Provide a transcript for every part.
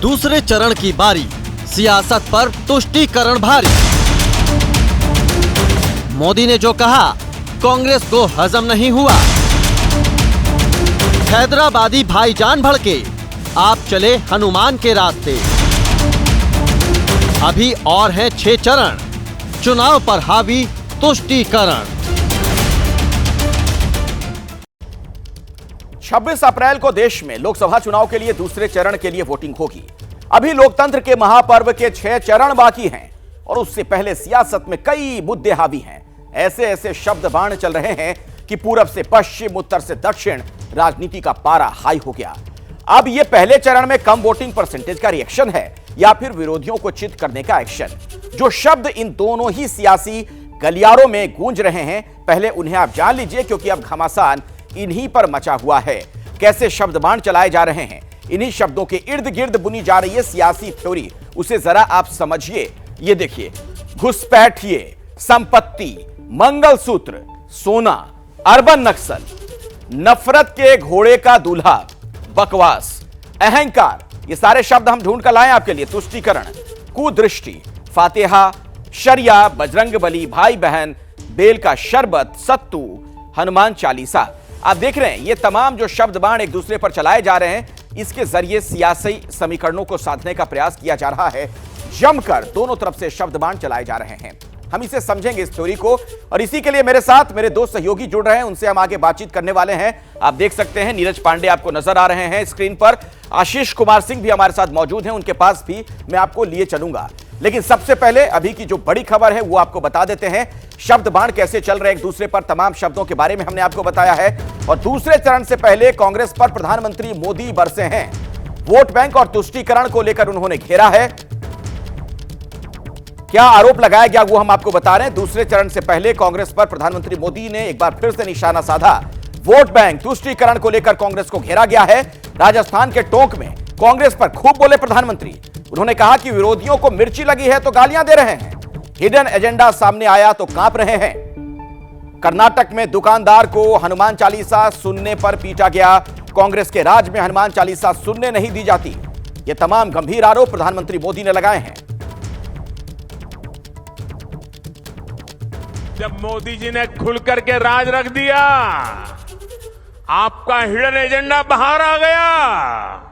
दूसरे चरण की बारी, सियासत पर तुष्टीकरण भारी। मोदी ने जो कहा कांग्रेस को हजम नहीं हुआ। हैदराबादी भाईजान भड़के, आप चले हनुमान के रास्ते। अभी और हैं 6 चरण, चुनाव पर हावी तुष्टीकरण। 26 अप्रैल को देश में लोकसभा चुनाव के लिए दूसरे चरण के लिए वोटिंग होगी। अभी लोकतंत्र के महापर्व के 6 चरण बाकी हैं और उससे पहले सियासत में कई मुद्दे हावी हैं। ऐसे ऐसे शब्द बाण चल रहे हैं कि पूरब से पश्चिम, उत्तर से दक्षिण राजनीति का पारा हाई हो गया। अब यह पहले चरण में कम वोटिंग परसेंटेज का रिएक्शन है या फिर विरोधियों को चित करने का एक्शन? जो शब्द इन दोनों ही सियासी गलियारों में गूंज रहे हैं, पहले उन्हें आप जान लीजिए, क्योंकि अब घमासान इन्हीं पर मचा हुआ है। कैसे शब्द बाण चलाए जा रहे हैं, इन्हीं शब्दों के इर्द गिर्द बुनी जा रही है सियासी थ्योरी, उसे जरा आप समझिए। ये देखिए, घुसपैठिए, संपत्ति, मंगलसूत्र, सोना, अर्बन नक्सल, नफरत के घोड़े का दूल्हा, बकवास, अहंकार, ये सारे शब्द हम ढूंढ कर लाए आपके लिए। तुष्टीकरण, कुदृष्टि, फातिहा, शरिया, बजरंगबली, भाई बहन, बेल का शरबत, सत्तू, हनुमान चालीसा। आप देख रहे हैं ये तमाम जो शब्द बाण एक दूसरे पर चलाए जा रहे हैं, इसके जरिए सियासी समीकरणों को साधने का प्रयास किया जा रहा है। जमकर दोनों तरफ से शब्द बाण चलाए जा रहे हैं। हम इसे समझेंगे इस थ्योरी को, और इसी के लिए मेरे साथ मेरे 2 सहयोगी जुड़ रहे हैं, उनसे हम आगे बातचीत करने वाले हैं। आप देख सकते हैं नीरज पांडे आपको नजर आ रहे हैं स्क्रीन पर, आशीष कुमार सिंह भी हमारे साथ मौजूद हैं, उनके पास भी मैं आपको लिए चलूंगा। लेकिन सबसे पहले अभी की जो बड़ी खबर है वो आपको बता देते हैं। शब्द बाण कैसे चल रहे एक दूसरे पर, तमाम शब्दों के बारे में हमने आपको बताया है। और दूसरे चरण से पहले कांग्रेस पर प्रधानमंत्री मोदी बरसे हैं। वोट बैंक और तुष्टीकरण को लेकर उन्होंने घेरा है। क्या आरोप लगाया गया वो हम आपको बता रहे हैं। दूसरे चरण से पहले कांग्रेस पर प्रधानमंत्री मोदी ने एक बार फिर से निशाना साधा। वोट बैंक, तुष्टीकरण को लेकर कांग्रेस को घेरा गया है। राजस्थान के टोंक में कांग्रेस पर खूब बोले प्रधानमंत्री। उन्होंने कहा कि विरोधियों को मिर्ची लगी है तो गालियां दे रहे हैं, हिडन एजेंडा सामने आया तो कांप रहे हैं। कर्नाटक में दुकानदार को हनुमान चालीसा सुनने पर पीटा गया। कांग्रेस के राज में हनुमान चालीसा सुनने नहीं दी जाती। ये तमाम गंभीर आरोप प्रधानमंत्री मोदी ने लगाए हैं। जब मोदी जी ने खुल करके राज रख दिया, आपका हिडन एजेंडा बाहर आ गया,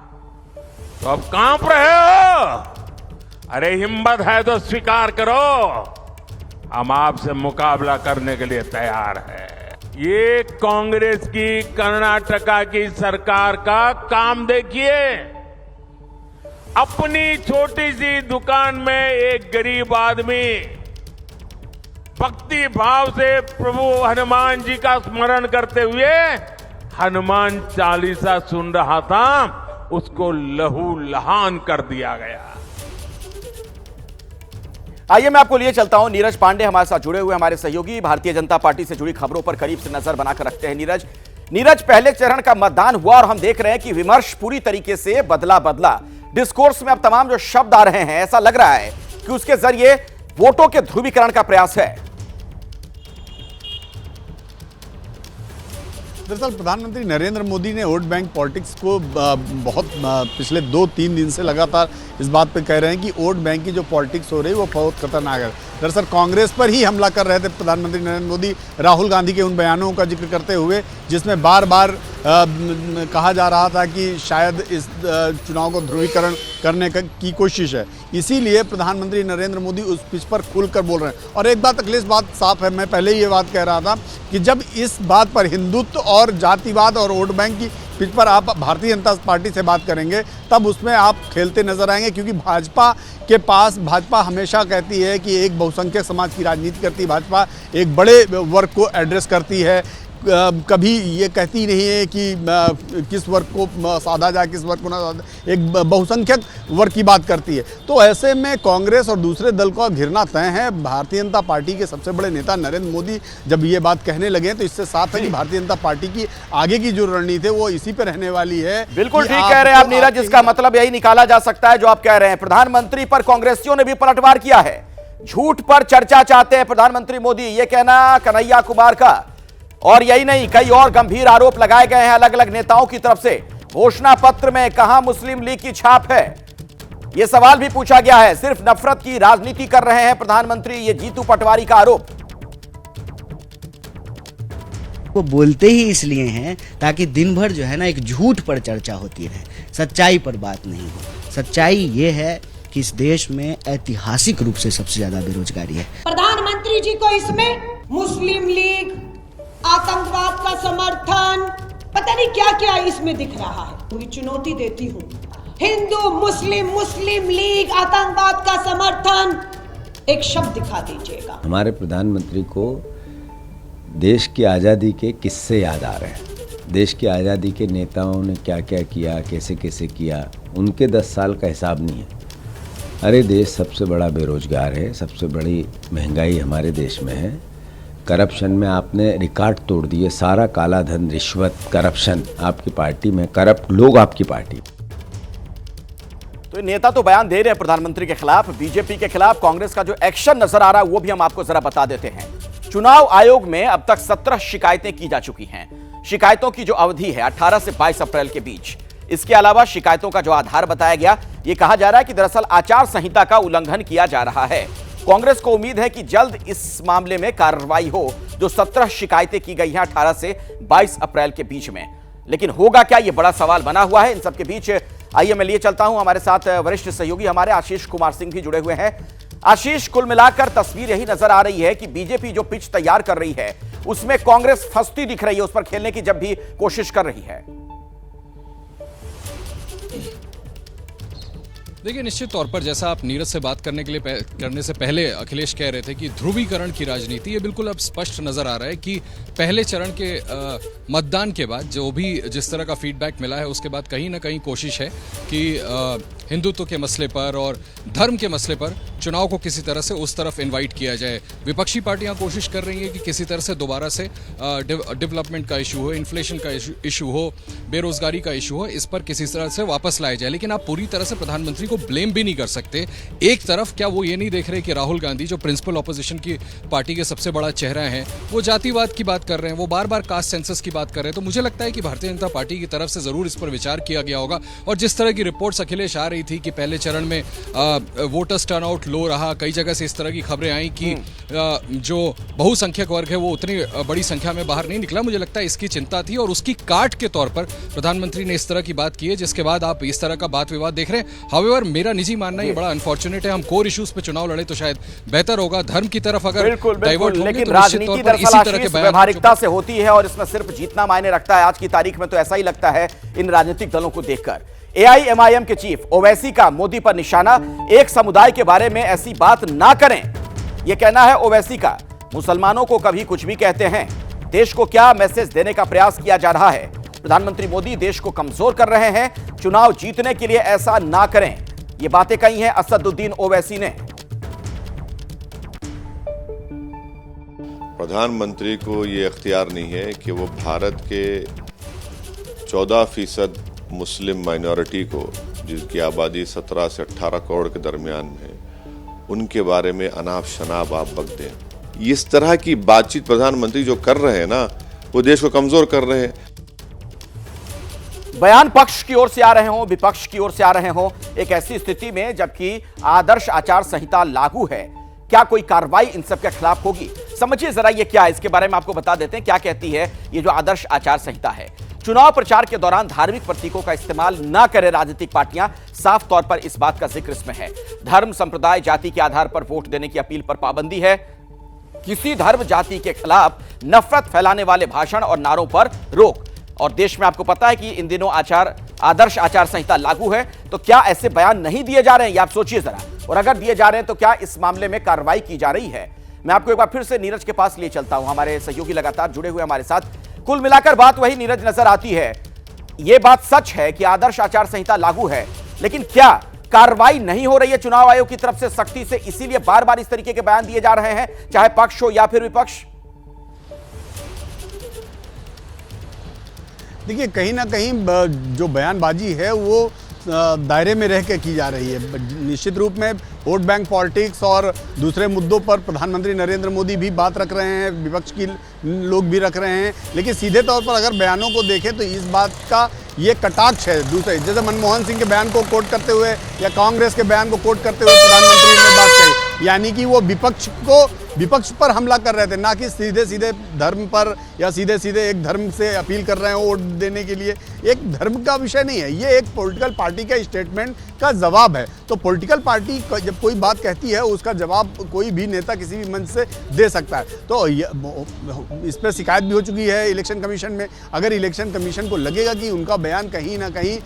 तो अब कांप रहे हो। अरे हिम्मत है तो स्वीकार करो, हम आपसे मुकाबला करने के लिए तैयार है। ये कांग्रेस की कर्नाटका की सरकार का काम देखिए। अपनी छोटी सी दुकान में एक गरीब आदमी भक्ति भाव से प्रभु हनुमान जी का स्मरण करते हुए हनुमान चालीसा सुन रहा था, उसको लहू लहान कर दिया गया। आइए मैं आपको लिए चलता हूं। नीरज पांडे हमारे साथ जुड़े हुए, हमारे सहयोगी, भारतीय जनता पार्टी से जुड़ी खबरों पर करीब से नजर बनाकर रखते हैं। नीरज, पहले चरण का मतदान हुआ और हम देख रहे हैं कि विमर्श पूरी तरीके से बदला। डिस्कोर्स में अब तमाम जो शब्द आ रहे हैं, ऐसा लग रहा है कि उसके जरिए वोटों के ध्रुवीकरण का प्रयास है। दरअसल प्रधानमंत्री नरेंद्र मोदी ने वोट बैंक पॉलिटिक्स को बहुत पिछले 2-3 दिन से लगातार इस बात पे कह रहे हैं कि वोट बैंक की जो पॉलिटिक्स हो रही है वो बहुत खतरनाक है। दरअसल कांग्रेस पर ही हमला कर रहे थे प्रधानमंत्री नरेंद्र मोदी, राहुल गांधी के उन बयानों का जिक्र करते हुए जिसमें बार बार कहा जा रहा था कि शायद इस चुनाव को ध्रुवीकरण करने की कोशिश है। इसीलिए प्रधानमंत्री नरेंद्र मोदी उस पिच पर खुलकर बोल रहे हैं। और एक बात अखिलेश, बात साफ है, मैं पहले ही ये बात कह रहा था कि जब इस बात पर हिंदुत्व और जातिवाद और वोट बैंक की पिच पर आप भारतीय जनता पार्टी से बात करेंगे तब उसमें आप खेलते नजर आएंगे, क्योंकि भाजपा हमेशा कहती है कि एक बहुसंख्यक समाज की राजनीति करती है। भाजपा एक बड़े वर्ग को एड्रेस करती है, कभी ये कहती नहीं है कि किस वर्ग को साधा जाए, किस वर्ग को ना साधा, एक बहुसंख्यक वर्ग की बात करती है। तो ऐसे में कांग्रेस और दूसरे दल को घिरना तय है। भारतीय जनता पार्टी के सबसे बड़े नेता नरेंद्र मोदी जब ये बात कहने लगे तो इससे साफ है कि भारतीय जनता पार्टी की आगे की जो रणनीति है वो इसी पे रहने वाली है। बिल्कुल ठीक कह रहे हैं आप नीरज, जिसका मतलब यही निकाला जा सकता है जो आप कह रहे हैं। प्रधानमंत्री पर कांग्रेसियों ने भी पलटवार किया है। झूठ पर चर्चा चाहते हैं प्रधानमंत्री मोदी, ये कहना कन्हैया कुमार का। और यही नहीं, कई और गंभीर आरोप लगाए गए हैं अलग अलग नेताओं की तरफ से। घोषणा पत्र में कहां मुस्लिम लीग की छाप है, यह सवाल भी पूछा गया है। सिर्फ नफरत की राजनीति कर रहे हैं प्रधानमंत्री, ये जीतू पटवारी का आरोप। वो बोलते ही इसलिए हैं ताकि दिन भर जो है ना एक झूठ पर चर्चा होती रहे, सच्चाई पर बात नहीं हो। सच्चाई ये है कि इस देश में ऐतिहासिक रूप से सबसे ज्यादा बेरोजगारी है। प्रधानमंत्री जी को इसमें मुस्लिम लीग, आतंकवाद का समर्थन, पता नहीं क्या क्या इसमें दिख रहा है। पूरी चुनौती देती हूँ, हिंदू मुस्लिम लीग, आतंकवाद का समर्थन, एक शब्द दिखा दीजिएगा। हमारे प्रधानमंत्री को देश की आज़ादी के किस्से याद आ रहे हैं। देश की आज़ादी के नेताओं ने क्या क्या किया, कैसे कैसे किया, उनके 10 साल का हिसाब नहीं है। अरे देश सबसे बड़ा बेरोजगार है, सबसे बड़ी महंगाई हमारे देश में है। करप्शन में आपने रिकॉर्ड तोड़ दिए। सारा काला धन, रिश्वत, करप्शन आपकी पार्टी में, करप्ट लोग आपकी पार्टी। तो ये नेता तो बयान दे रहे हैं प्रधानमंत्री के खिलाफ, बीजेपी के खिलाफ। कांग्रेस का जो एक्शन नजर आ रहा है वो भी हम आपको जरा बता देते हैं। चुनाव आयोग में अब तक 17 शिकायतें की जा चुकी हैं। शिकायतों की जो अवधि है 18 से 22 अप्रैल के बीच। इसके अलावा शिकायतों का जो आधार बताया गया, यह कहा जा रहा है कि दरअसल आचार संहिता का उल्लंघन किया जा रहा है। कांग्रेस को उम्मीद है कि जल्द इस मामले में कार्रवाई हो। जो 17 शिकायतें की गई हैं 18 से 22 अप्रैल के बीच में, लेकिन होगा क्या, यह बड़ा सवाल बना हुआ है। इन सबके बीच आइए मैं लिए चलता हूं, हमारे साथ वरिष्ठ सहयोगी हमारे आशीष कुमार सिंह भी जुड़े हुए हैं। आशीष, कुल मिलाकर तस्वीर यही नजर आ रही है कि बीजेपी जो पिच तैयार कर रही है उसमें कांग्रेस फंसती दिख रही है, उस पर खेलने की जब भी कोशिश कर रही है। देखिए, निश्चित तौर पर जैसा आप नीरज से बात करने से पहले अखिलेश कह रहे थे कि ध्रुवीकरण की राजनीति, ये बिल्कुल अब स्पष्ट नजर आ रहा है कि पहले चरण के मतदान के बाद जो भी जिस तरह का फीडबैक मिला है उसके बाद कहीं ना कहीं कोशिश है कि हिंदुत्व के मसले पर और धर्म के मसले पर चुनाव को किसी तरह से उस तरफ इनवाइट किया जाए। विपक्षी पार्टियां कोशिश कर रही हैं कि किसी तरह से दोबारा से डेवलपमेंट का इशू हो, इन्फ्लेशन का इशू हो, बेरोजगारी का इशू हो, इस पर किसी तरह से वापस लाया जाए। लेकिन आप पूरी तरह से प्रधानमंत्री को ब्लेम भी नहीं कर सकते। एक तरफ क्या वो ये नहीं देख रहे कि राहुल गांधी जो प्रिंसिपल ऑपोजिशन की पार्टी के सबसे बड़ा चेहरा है, वो जातिवाद की बात कर रहे हैं, वो बार बार कास्ट सेंसस की बात कर रहे हैं। तो मुझे लगता है कि भारतीय जनता पार्टी की तरफ से जरूर इस पर विचार किया गया होगा। और जिस तरह की रिपोर्ट्स अखिलेश आ रही थी कि पहले चरण में वोटर्स टर्नआउट लो रहा, कई जगह से इस तरह की खबरें आई कि जो बहुसंख्यक वर्ग है वो उतनी बड़ी संख्या में बाहर नहीं निकला। मुझे लगता है इसकी चिंता थी और उसकी काट के तौर पर प्रधानमंत्री ने इस तरह की बात की है, जिसके बाद आप इस तरह का बात विवाद देख रहे हैं। हाउएवर, मेरा निजी मानना ये बड़ा अनफॉर्चुनेट है। हम कोर इश्यूज पे चुनाव लड़े तो शायद बेहतर होगा। धर्म की तरफ अगर डाइवर्ट होंगे लेकिन तो निश्चित तौर पर इसी तरह के व्यावहारिकता से होती है और इसमें सिर्फ जीतना मायने रखता है। आज की तारीख में तो ऐसा ही लगता है इन राजनीतिक दलों को देखकर। एआईएमआईएम के चीफ ओवैसी का मोदी पर निशाना, एक समुदाय के बारे में ऐसी बात ना करें, यह कहना है ओवैसी का। मुसलमानों को कभी कुछ भी कहते हैं। देश को क्या मैसेज देने का प्रयास किया जा रहा है? प्रधानमंत्री मोदी देश को कमजोर कर रहे हैं, चुनाव जीतने के लिए ऐसा ना करें, ये बातें कही हैं असदुद्दीन ओवैसी ने। प्रधानमंत्री को ये इख्तियार नहीं है कि वो भारत के 14% मुस्लिम माइनॉरिटी को, जिसकी आबादी 17 से 18 करोड़ के दरमियान में है, उनके बारे में अनाप शनाप आप बक दें। इस तरह की बातचीत प्रधानमंत्री जो कर रहे हैं ना, वो देश को कमजोर कर रहे हैं। बयान पक्ष की ओर से आ रहे हों, विपक्ष की ओर से आ रहे हों, एक ऐसी स्थिति में जबकि आदर्श आचार संहिता लागू है, क्या कोई कार्रवाई इन सब के खिलाफ होगी? समझिए जरा ये क्या है, इसके बारे में आपको बता देते हैं क्या कहती है ये जो आदर्श आचार संहिता है। चुनाव प्रचार के दौरान धार्मिक प्रतीकों का इस्तेमाल न करें राजनीतिक पार्टियां, साफ तौर पर इस बात का जिक्र इसमें है। धर्म, संप्रदाय, जाति के आधार पर वोट देने की अपील पर पाबंदी है। किसी धर्म जाति के खिलाफ नफरत फैलाने वाले भाषण और नारों पर रोक। और देश में आपको पता है कि इन दिनों आदर्श आचार संहिता लागू है, तो क्या ऐसे बयान नहीं दिए जा रहे हैं? ये आप सोचिए जरा। और अगर दिए जा रहे हैं तो क्या इस मामले में कार्रवाई की जा रही है? मैं आपको एक बार फिर से नीरज के पास ले चलता हूं। हमारे सहयोगी लगातार जुड़े हुए हमारे साथ। कुल मिलाकर बात वही नीरज नजर आती है। यह बात सच है कि आदर्श आचार संहिता लागू है, लेकिन क्या कार्रवाई नहीं हो रही है चुनाव आयोग की तरफ से सख्ती से? इसीलिए बार बार इस तरीके के बयान दिए जा रहे हैं, चाहे पक्ष हो या फिर विपक्ष। देखिए, कहीं ना कहीं जो बयानबाजी है वो दायरे में रह के की जा रही है। निश्चित रूप में वोट बैंक पॉलिटिक्स और दूसरे मुद्दों पर प्रधानमंत्री नरेंद्र मोदी भी बात रख रहे हैं, विपक्ष की लोग भी रख रहे हैं, लेकिन सीधे तौर पर अगर बयानों को देखें तो इस बात का ये कटाक्ष है दूसरे, जैसे मनमोहन सिंह के बयान को कोट करते हुए या कांग्रेस के बयान को कोट करते हुए प्रधानमंत्री ने बात कही, यानी कि वो विपक्ष पर हमला कर रहे थे, ना कि सीधे सीधे धर्म पर या सीधे सीधे एक धर्म से अपील कर रहे हैं वोट देने के लिए। एक धर्म का विषय नहीं है, ये एक पॉलिटिकल पार्टी का स्टेटमेंट का जवाब है। तो पॉलिटिकल पार्टी जब कोई बात कहती है उसका जवाब कोई भी नेता किसी भी मंच से दे सकता है। तो इस पर शिकायत भी हो चुकी है इलेक्शन कमीशन में। अगर इलेक्शन कमीशन को लगेगा कि उनका बयान कहीं ना कहीं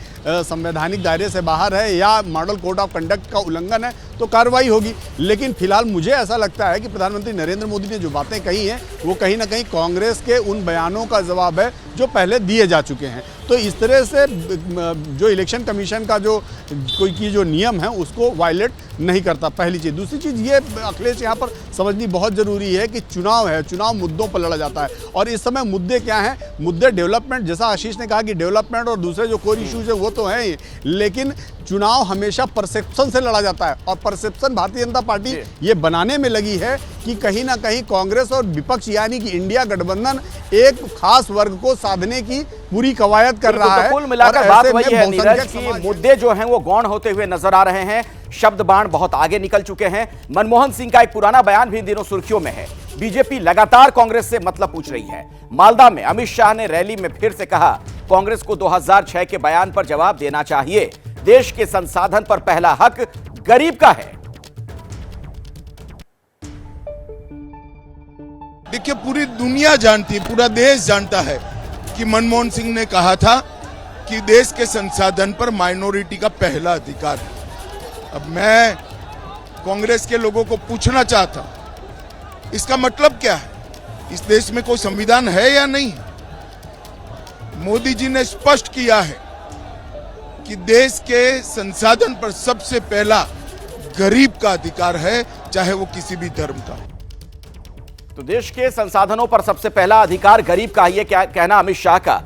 संवैधानिक दायरे से बाहर है या मॉडल कोड ऑफ कंडक्ट का उल्लंघन है तो कार्रवाई होगी। लेकिन फिलहाल मुझे ऐसा लगता है कि प्रधानमंत्री नरेंद्र मोदी ने जो बातें कही हैं वो कहीं ना कहीं कांग्रेस के उन बयानों का जवाब है जो पहले दिए जा चुके हैं। तो इस तरह से जो इलेक्शन कमीशन का जो नियम है उसको वायलेट नहीं करता, पहली चीज़। दूसरी चीज़ ये अखिलेश यहाँ पर समझनी बहुत ज़रूरी है कि चुनाव है, चुनाव मुद्दों पर लड़ा जाता है और इस समय मुद्दे क्या हैं? मुद्दे डेवलपमेंट, जैसा आशीष ने कहा कि डेवलपमेंट और दूसरे जो कोर इश्यूज है वो तो हैं ही, लेकिन चुनाव हमेशा परसेप्शन से लड़ा जाता है और परसेप्शन भारतीय जनता पार्टी ये बनाने में लगी है कि कहीं ना कहीं कांग्रेस और विपक्ष यानी कि इंडिया गठबंधन एक खास वर्ग को साधने की पूरी कवायद कर रहा है। कुल मिलाकर बात वही है नीरज की मुद्दे जो हैं वो गौण होते हुए नजर आ रहे हैं, शब्द बाण बहुत आगे निकल चुके हैं। मनमोहन सिंह का एक पुराना बयान भी इन दिनों सुर्खियों में है। बीजेपी लगातार कांग्रेस से मतलब पूछ रही है। मालदा में अमित शाह ने रैली में फिर से कहा कांग्रेस को 2006 के बयान पर जवाब देना चाहिए। देश के संसाधन पर पहला हक गरीब का है। देखिए, पूरी दुनिया जानती है, पूरा देश जानता है कि मनमोहन सिंह ने कहा था कि देश के संसाधन पर माइनॉरिटी का पहला अधिकार है। अब मैं कांग्रेस के लोगों को पूछना चाहता हूं, इसका मतलब क्या है? इस देश में कोई संविधान है या नहीं? मोदी जी ने स्पष्ट किया है कि देश के संसाधन पर सबसे पहला गरीब का अधिकार है, चाहे वो किसी भी धर्म का। तो देश के संसाधनों पर सबसे पहला अधिकार गरीब का, ये क्या कहना अमित शाह का।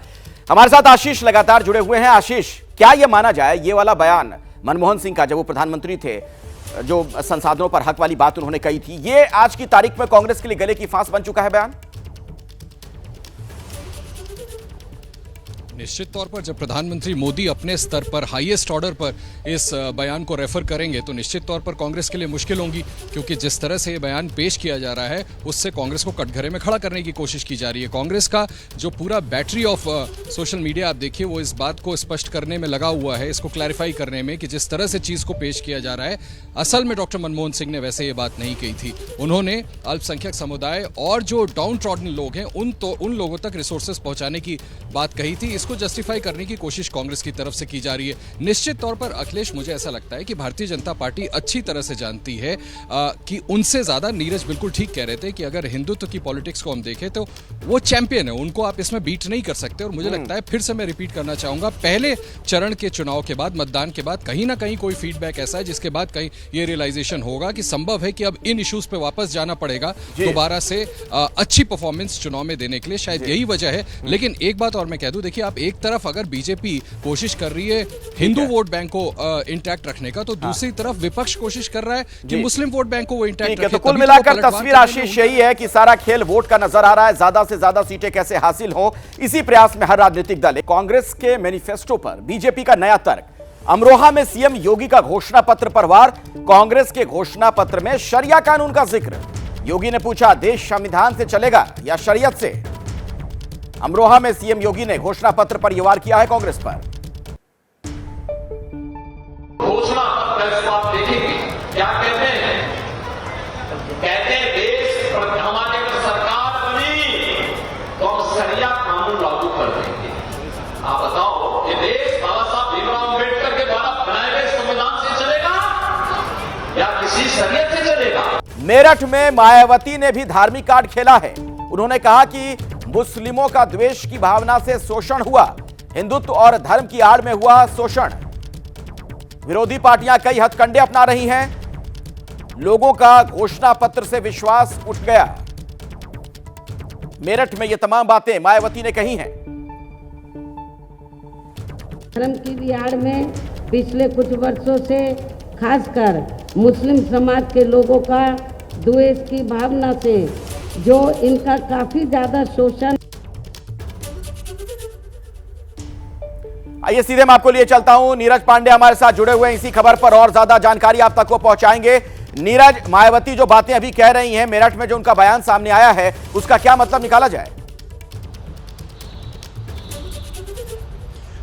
हमारे साथ आशीष लगातार जुड़े हुए हैं। आशीष, क्या यह माना जाए ये वाला बयान मनमोहन सिंह का जब वो प्रधानमंत्री थे, जो संसाधनों पर हक वाली बात उन्होंने कही थी, ये आज की तारीख में कांग्रेस के लिए गले की फांस बन चुका है बयान? निश्चित तौर पर जब प्रधानमंत्री मोदी अपने स्तर पर हाईएस्ट ऑर्डर पर इस बयान को रेफर करेंगे तो निश्चित तौर पर कांग्रेस के लिए मुश्किल होंगी, क्योंकि जिस तरह से ये बयान पेश किया जा रहा है उससे कांग्रेस को कटघरे में खड़ा करने की कोशिश की जा रही है। कांग्रेस का जो पूरा बैटरी ऑफ सोशल मीडिया आप देखिए वो इस बात को स्पष्ट करने में लगा हुआ है, इसको क्लैरिफाई करने में कि जिस तरह से चीज़ को पेश किया जा रहा है, असल में डॉक्टर मनमोहन सिंह ने वैसे ये बात नहीं कही थी। उन्होंने अल्पसंख्यक समुदाय और जो डाउन ट्रॉडन लोग हैं उन लोगों तक रिसोर्सेज पहुंचाने की बात कही थी। इसको जस्टिफाई करने की कोशिश कांग्रेस की तरफ से की जा रही है। निश्चित तौर पर अखिलेश, मुझे ऐसा लगता है कि भारतीय जनता पार्टी अच्छी तरह से जानती है कि उनसे ज्यादा, नीरज बिल्कुल ठीक कह रहे थे कि अगर हिंदुत्व की पॉलिटिक्स को हम देखें तो वो चैंपियन है, उनको आप इसमें बीट नहीं कर सकते। और मुझे लगता है, फिर से मैं रिपीट करना चाहूंगा, पहले चरण के चुनाव के बाद, मतदान के बाद कहीं ना कहीं कोई फीडबैक ऐसा है जिसके बाद कहीं ये रियलाइजेशन होगा कि संभव है कि अब इन इश्यूज पे वापस जाना पड़ेगा दोबारा से अच्छी परफॉर्मेंस चुनाव में देने के लिए। शायद यही वजह है। लेकिन एक बात और मैं कह दूं, देखिए, आप एक तरफ अगर बीजेपी कोशिश कर रही है हिंदू वोट बैंक को इंटैक्ट रखने का, तो दूसरी तरफ विपक्ष कोशिश कर रहा है कि मुस्लिम वोट बैंक को वो इंटैक्ट रखे। तो कुल मिलाकर तस्वीर आशीष यही है कि सारा खेल वोट का नजर आ रहा है। ज्यादा से ज्यादा सीटें कैसे हासिल हो, इसी प्रयास में हर राजनीतिक दल। कांग्रेस के मैनिफेस्टो पर बीजेपी का नया तर्क। अमरोहा में सीएम योगी का घोषणा पत्र पर वार। कांग्रेस के घोषणा पत्र में शरिया कानून का जिक्र। योगी ने पूछा, देश संविधान से चलेगा या शरीयत से? अमरोहा में सीएम योगी ने घोषणा पत्र पर यह वार किया है कांग्रेस पर। घोषणा पत्र को आप देखेंगे क्या कहते हैं? कहते हैं देश हमारी अगर सरकार बनी तो हम शरिया कानून लागू कर देंगे। आप बताओ, ये देश बाबा साहब भीमराव अम्बेडकर के द्वारा बनाए गए संविधान से चलेगा या किसी शरीयत से चलेगा? मेरठ में मायावती ने भी धार्मिक कार्ड खेला है। उन्होंने कहा कि मुस्लिमों का द्वेष की भावना से शोषण हुआ, हिंदुत्व और धर्म की आड़ में हुआ शोषण। विरोधी पार्टियां कई हथकंडे अपना रही हैं। लोगों का घोषणा पत्र से विश्वास उठ गया। मेरठ में ये तमाम बातें मायावती ने कही हैं। धर्म की भी आड़ में पिछले कुछ वर्षों से खासकर मुस्लिम समाज के लोगों का द्वेष की भावना से जो इनका काफ़ी ज़्यादा शोषण। आइए सीधे मैं आपको लिए चलता हूं, नीरज पांडे हमारे साथ जुड़े हुए हैं इसी खबर पर और ज्यादा जानकारी आप तक को पहुंचाएंगे। नीरज, मायावती जो बातें अभी कह रही हैं, मेरठ में जो उनका बयान सामने आया है, उसका क्या मतलब निकाला जाए?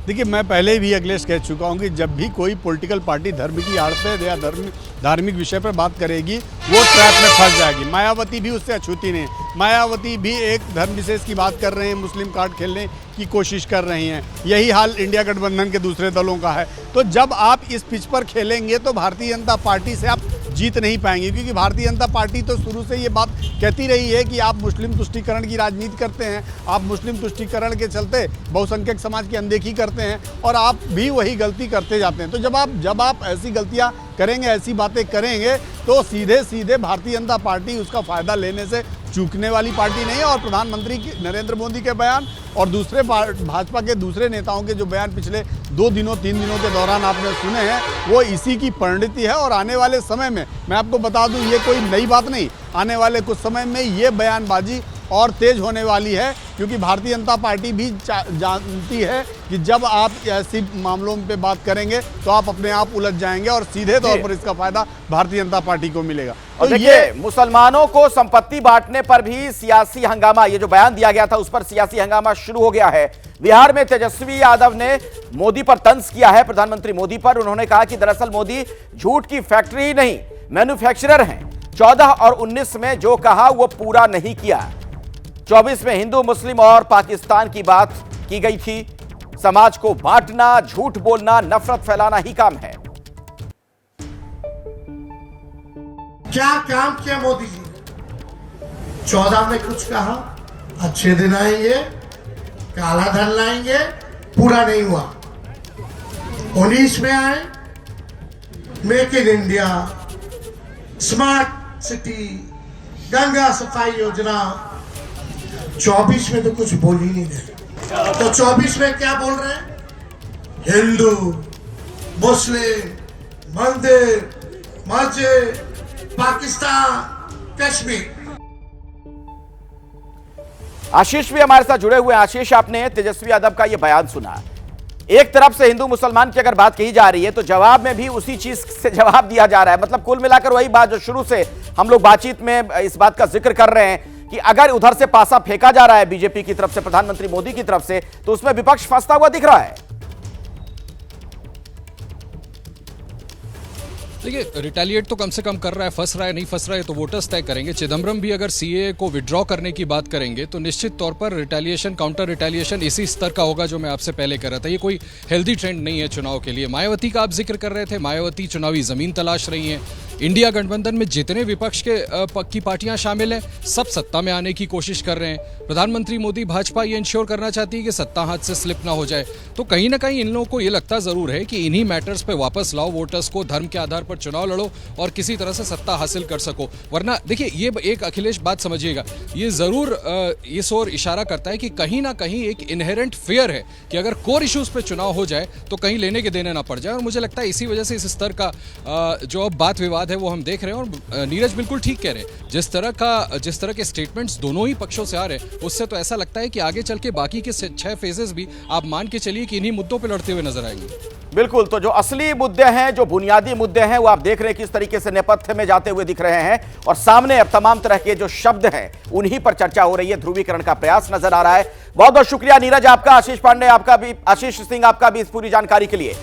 देखिए, मैं पहले भी अखिलेश कह चुका हूं कि जब भी कोई पॉलिटिकल पार्टी धर्म की आड़ पे या धार्मिक विषय पर बात करेगी, वो ट्रैप में फंस जाएगी। मायावती भी उससे अछूती नहीं। मायावती भी एक धर्म विशेष की बात कर रहे हैं, मुस्लिम कार्ड खेलने की कोशिश कर रही हैं। यही हाल इंडिया गठबंधन के दूसरे दलों का है। तो जब आप इस पिच पर खेलेंगे तो भारतीय जनता पार्टी से आप जीत नहीं पाएंगे, क्योंकि भारतीय जनता पार्टी तो शुरू से ये बात कहती रही है कि आप मुस्लिम तुष्टीकरण की राजनीति करते हैं, आप मुस्लिम तुष्टीकरण के चलते बहुसंख्यक समाज की अनदेखी करते हैं और आप भी वही गलती करते जाते हैं। तो जब आप ऐसी गलतियां करेंगे, ऐसी बातें करेंगे, तो सीधे सीधे भारतीय जनता पार्टी उसका फायदा लेने से चूकने वाली पार्टी नहीं है। और प्रधानमंत्री नरेंद्र मोदी के बयान और दूसरे भाजपा के दूसरे नेताओं के जो बयान पिछले 2 दिनों 3 दिनों के दौरान आपने सुने हैं, वो इसी की परिणति है। और आने वाले समय में मैं आपको बता दूं, ये कोई नई बात नहीं, आने वाले कुछ समय में ये बयानबाजी और तेज होने वाली है, क्योंकि भारतीय जनता पार्टी भी जानती है कि जब आप ऐसी मामलों पे बात करेंगे तो आप अपने आप उलझ जाएंगे और सीधे तौर पर इसका फायदा भारतीय जनता पार्टी को मिलेगा। और तो देखिए, मुसलमानों को संपत्ति बांटने पर भी सियासी हंगामा, ये जो बयान दिया गया था उस पर सियासी हंगामा शुरू हो गया है। बिहार में तेजस्वी यादव ने मोदी पर तंज किया है, प्रधानमंत्री मोदी पर। उन्होंने कहा कि दरअसल मोदी झूठ की फैक्ट्री ही नहीं, मैन्युफैक्चरर हैं। 14 और 19 में जो कहा वो पूरा नहीं किया। 24 में हिंदू, मुस्लिम और पाकिस्तान की बात की गई थी। समाज को बांटना, झूठ बोलना, नफरत फैलाना ही काम है। क्या काम किया मोदी जी ने? 14 में कुछ कहा, अच्छे दिन आएंगे, काला धन लाएंगे, पूरा नहीं हुआ। 19 में आए, make in India, smart city, Ganga सफाई योजना। 24 में तो कुछ बोल ही नहीं रहे। तो 24 में क्या बोल रहे हैं? हिंदू, मुस्लिम, मंदिर, मस्जिद, पाकिस्तान, कश्मीर। आशीष भी हमारे साथ जुड़े हुए हैं। आशीष, आपने तेजस्वी यादव का यह बयान सुना। एक तरफ से हिंदू मुसलमान की अगर बात कही जा रही है, तो जवाब में भी उसी चीज से जवाब दिया जा रहा है। मतलब कुल मिलाकर वही बात जो शुरू से हम लोग बातचीत में इस बात का जिक्र कर रहे हैं कि अगर उधर से पासा फेंका जा रहा है बीजेपी की तरफ से, प्रधानमंत्री मोदी की तरफ से, तो उसमें विपक्ष फंसता हुआ दिख रहा है। देखिए, रिटेलिएट तो कम से कम कर रहा है, फंस रहा है नहीं फंस रहा है तो वोटर्स तय करेंगे। चिदम्बरम भी अगर सीएए को विड्रॉ करने की बात करेंगे तो निश्चित तौर पर रिटेलिएशन, काउंटर रिटेलिएशन इसी स्तर का होगा जो मैं आपसे पहले कह रहा था। ये कोई हेल्दी ट्रेंड नहीं है चुनाव के लिए। मायावती का आप जिक्र कर रहे थे, मायावती चुनावी जमीन तलाश रही हैं। इंडिया गठबंधन में जितने विपक्ष की पार्टियां शामिल हैं, सब सत्ता में आने की कोशिश कर रहे हैं। प्रधानमंत्री मोदी, भाजपा ये इंश्योर करना चाहती है कि सत्ता हाथ से स्लिप ना हो जाए। तो कहीं ना कहीं इन लोगों को ये लगता जरूर है कि इन्हीं मैटर्स पे वापस लाओ वोटर्स को, धर्म के आधार पर चुनाव लड़ो और किसी तरह से सत्ता हासिल कर सको। वरना देखिए, ये एक अखिलेश बात समझिएगा, ये जरूर इस ओर इशारा करता है कि कहीं ना कहीं एक इनहेरेंट फियर है कि अगर कोर इश्यूज पे चुनाव हो जाए तो कहीं लेने के देने ना पड़ जाए। और मुझे लगता है इसी वजह से इस स्तर का जो अब बात विवाद है वो हम देख रहे हैं। और नीरज बिल्कुल ठीक कह रहे हैं, जिस तरह के स्टेटमेंट्स दोनों ही पक्षों से आ रहे हैं, उससे तो ऐसा लगता है कि आगे चल के बाकी के 6 फेजेस भी आप मान के चलिए कि इन्हीं मुद्दों पे लड़ते हुए नजर आएंगे। बिल्कुल, तो जो असली मुद्दे हैं, जो बुनियादी मुद्दे हैं, वो आप देख रहे हैं किस तरीके से नेपथ्य में जाते हुए दिख रहे हैं। और सामने अब तमाम तरह के जो शब्द हैं उन्हीं पर चर्चा हो रही है। ध्रुवीकरण का प्रयास नजर आ रहा है। बहुत बहुत शुक्रिया नीरज आपका, आशीष पांडे आपका भी, आशीष सिंह आपका भी इस पूरी जानकारी के लिए।